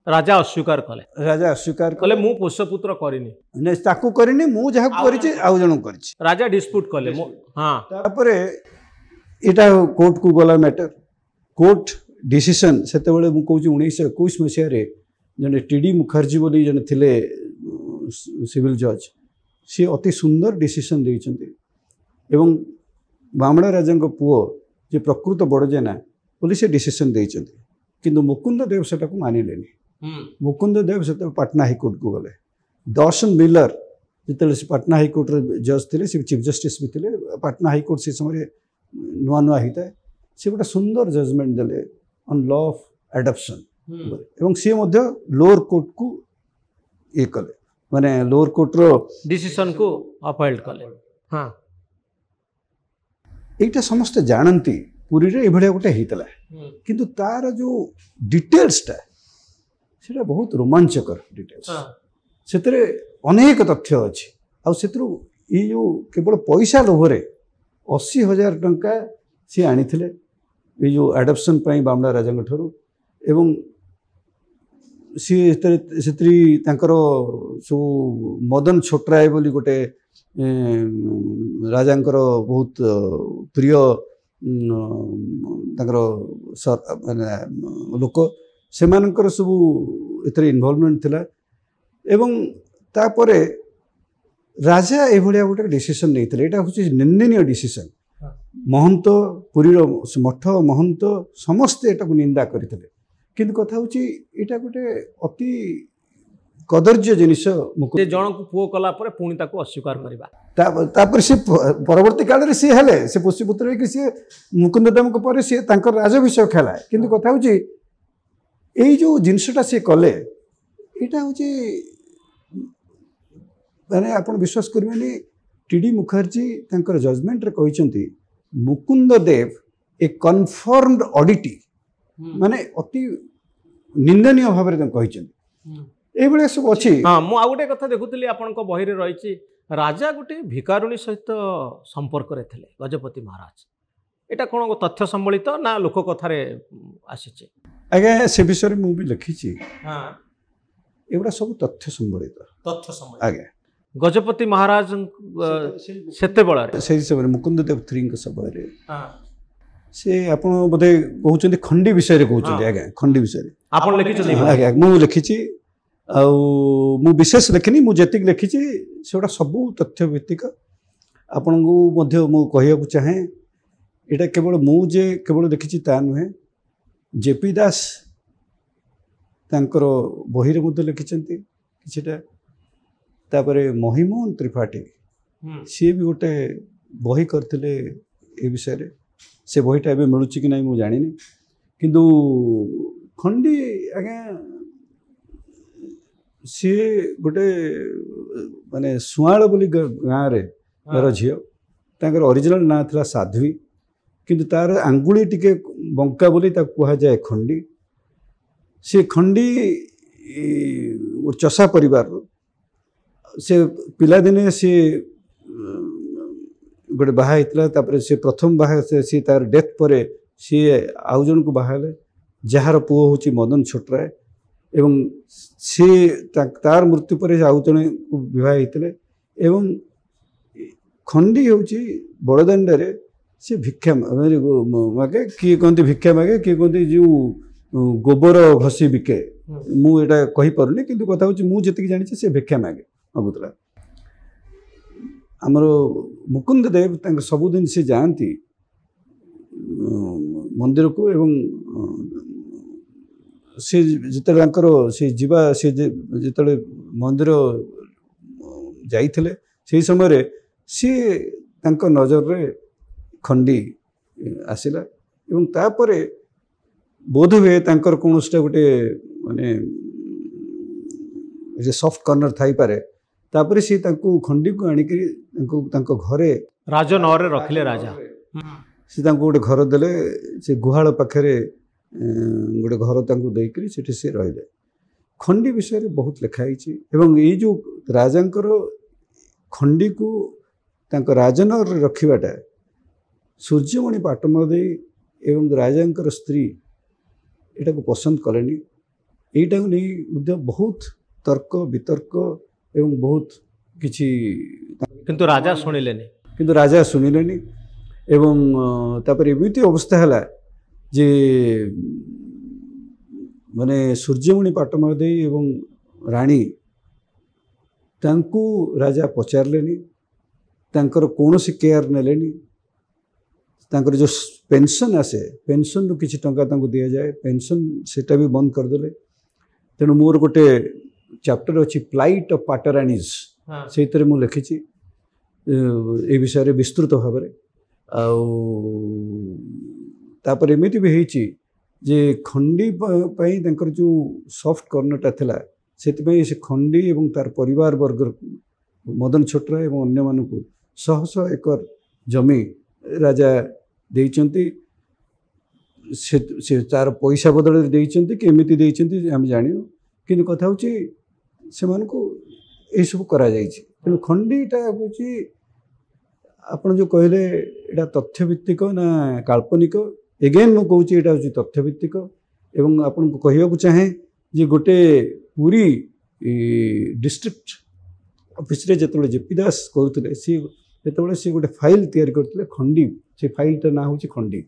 राजा अस्वीकार कले राजा अस्वीकार कले मु पोषपुत्र करिनी नहीं ताकू करनी मु जहा करिछि आउ जण करिछि राजा डिस्प्यूट कले हां तापरे एटा कोर्ट को गला मैटर कोर्ट डिसीजन सेते बेले मु कहूछि 1921 मसिया रे जने टीडी मुखर्जी बोली जने थिले सिविल जज सी अति सुंदर डिसीजन देइछन्ती एवं बामणा राजा पुओ जे प्रकृत बड़जेना बोली से डिसीजन देइछन्ती किंतु मुकुंद देव सेटा को मानिलेनी मुकुंद देव से पटना हाईकोर्ट को गले दर्शन मिलर जिते पटना हाईकोर्ट जज थे चीफ जस्टिस भी थे पटना हाईकोर्ट से समय नुआ नुआ होता है सी गोटे सुंदर जजमेंट देले ऑन लॉ ऑफ एडॉप्शन एवं सी लोअर कोर्ट को ये कले माने लोअर कोर्ट रो डिसीजन को अपहोल्ड कले हां एटा समस्त जानती पुरी रे एभलिया गोटे हेतला किंतु तार जो डिटेल्स टा सेटा बहुत रोमांचकर डिटेल्स सेतरे अनेक तथ्य अछि आ सेतरु ई जो केवल पैसा लोभरे 80,000 टंका सी आनिथिले ए जो एडॉप्शन पई बामणा राजा ठरू एवं सी सेतरी तांकर सो मदन छोटराय बोली गोटे राजांकर बहुत प्रिय तांकर लोक से मानकर सब एथरे इन्वॉल्वमेंट थिला एवं तापरे राजा एभलिया गोटे डिसीजन नहीं थे एटा हूँ निंदनीय डिसीजन महंत पुरीर मठ महंत समस्ते एटा को निंदा करते किंतु कथा हूँ एटा गोटे अति कदर्य जिनिस जन को पुओ कला परे पुणी ताको अस्वीकार करबा तापर से परवर्ती काल रे से हेले से पुष्यपुत्र कि से मुकुंद देव को परे से तांकर राजभिषेक खेला किंतु कथा हूँ यही जो जिनसटा सी कले यहाँ हूँ मैंने आप विश्वास करेंगे टीडी मुखर्जी तांकर जजमेंट रे कहते मुकुंद देव ए कन्फर्मड ऑडिटी माने अति निंदनीय भाव में कहते ये सब अच्छी हाँ मु आ गोटे कथा देखुली आपण बही रही राजा गोटे भिकारुणी सहित संपर्क रे थिले गजपति महाराज एटा कौन तथ्य सम्बलित ना लोक कथारे आसीचे आज्ञा से विषय में मुझे लिखी हाँ एगुड़ा सब तथ्य सम्बलित आज्ञा गजपति महाराज सेते बळारे से समय मुकुंद देव थ्री समय से आप बोधे कहते खंडी विषय रे कहते आज्ञा खंडी विषय आपन लिखि आज्ञा मु लिखी मु विशेष लिखिनी मु जेतिक लिखी से सब तथ्य भित्तिक आपण को मु कहया चाहे एटा केवल मुझे केवल देखी ता नुहे जेपी दास तांकर बही रे मध्य लिखिछंती किछटा तापरे महिमोहन त्रिपाठी सी भी गोटे बही करथिले ए विषय रे से बहीटा एबे मिलुची कि नहीं मु जानिनी किंतु खंडी आज्ञा सी गोटे माने सुआळ बोली गाँ रे तार झियो तांकर ओरिजिनल ना थिला साध्वी किंतु तार आंगुली टिके बंका बोली कह जाए खंडी से खंडी चषा परिवार से पिलादिने सी गोटे बाहा होता से प्रथम बाहा सी तार डेथ पर सी आउ जन को बाहाले जार पुओ हूँ मदन छोटराय एवं सी तार मृत्यु पर आउ जन को विवाह होते एवं खंडी हूँ बड़दाण्ड से भिक्षा मागे किए कहते भिक्षा मागे किए कहते जो गोबर घसी बिके मुझा कही पारुनी किंतु कथा हूँ मुझे जानी से भिक्षा मागे अगुतला आमर मुकुंद देव सबुदिन से जाती मंदिर को एवं से जिते से जीवा से जिते मंदिर जाइथिले से समय सी नजर रे खंडी आसिला एवं तापरे बोध हुए तांकर कौनसा गोटे माने जे सॉफ्ट कॉर्नर थाई पारे तापरे सी तांको खंडी को आनिकरी तांको घरे राजनगर रखिले राजा सी तांको गोटे घर देले से गुहाल पाखरे गोटे घर तांको देकरी सेठी से रहिले खंडी विषय रे बहुत लिखाई छी एवं ये जो राजांकर खंडी को तांको राजनगर रखिबाटा सूर्यमणि पाटमदे एवं राजांकर स्त्री एटा को पसंद कलेनी এইটা नहीं बहुत तर्क वितर्क एवं बहुत किछि किंतु राजा शुणिलेनी किंतु राजा शुणिलेनी एवं तापर एमिति अवस्था है जे माने सूर्यमणि पाटमहदेई एवं राणी तांकु राजा पचारलेनी तांकर कौनसी केयर नेलेनी तांकर जो पेंशन आसे पेंशन रु किछि टंका तांकु दिया जाए पेंशन सेटा भी बंद कर देले तेणु मोर गोटे चैप्टर अच्छी प्लाइट ऑफ पाटरानीज से मु लिखी ए विषय विस्तृत भाव आपर एमती भी होती जे खंडी जो सॉफ्ट कर्नरटा थिला से खंडी एवं तार परिवार वर्ग मदन छोटरा एवं अन्य मानक शह शह एकर जमी राजा देइचंती से तार पैसा बदल देइचंती कि एमती देइचंती हम जानिनु किंतु कथा होची से मानको ए सब करा जाइछि तेणु खंडीटा होची आपण जो कहले एटा तथ्यभित्तिक ना काल्पनिक एगेन मु कहूँ एटा होची तथ्यभित्तिक एवं आपण को कहया को चाहे जे गोटे पूरी डिस्ट्रिक्ट ऑफिस रे जतले जेपी दास कहउतले सी जतले सी गोटे फाइल तैयार करतले खंडी से फाइल ता ना होची खंडी